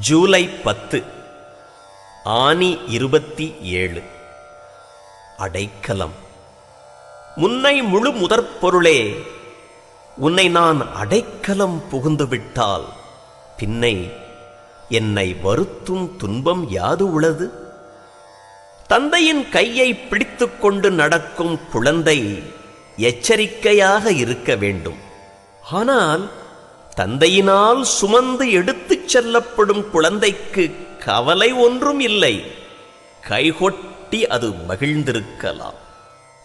ஜூலை 10 ஆனி 27. அடைக்கலம். முன்னை முழு முதற்பொருளே, உன்னை நான் அடைக்கலம் புகுந்துவிட்டால் பின்னை என்னை வருத்தும் துன்பம் யாது உளது? தந்தையின் கையை பிடித்துக் கொண்டு நடக்கும் குழந்தை எச்சரிக்கையாக இருக்க வேண்டும். ஆனால் தந்தையினால் சுமந்து எடுத்துச் செல்லப்படும் குழந்தைக்கு கவலை ஒன்றும் இல்லை. கைகொட்டி அது மகிழ்ந்திருக்கலாம்.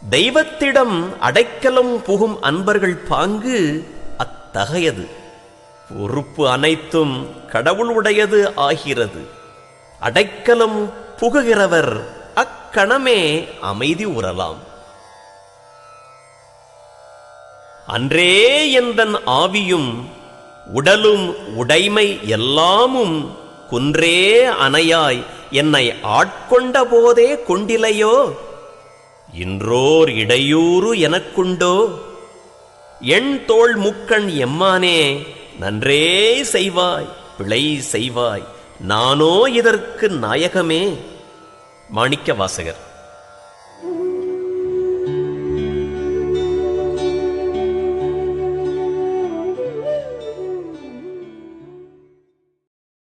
தெய்வத்திடம் அடைக்கலம் புகும் அன்பர்கள் பாங்கு அத்தகையது. பொறுப்பு அனைத்தும் கடவுளுடையது ஆகிறது. அடைக்கலம் புகுகிறவர் அக்கணமே அமைதி உறலாம். அன்றே எந்தன் ஆவியும் உடலும் உடைமை எல்லாமும் குன்றே அணையாய் என்னை ஆட்கொண்ட போதே கொண்டிலையோ? இன்றோர் இடையூறு எனக்குண்டோ? என் தோள் முக்கண் எம்மானே, நன்றே செய்வாய் பிழை செய்வாய், நானோ இதற்கு நாயகமே. மாணிக்க வாசகர்.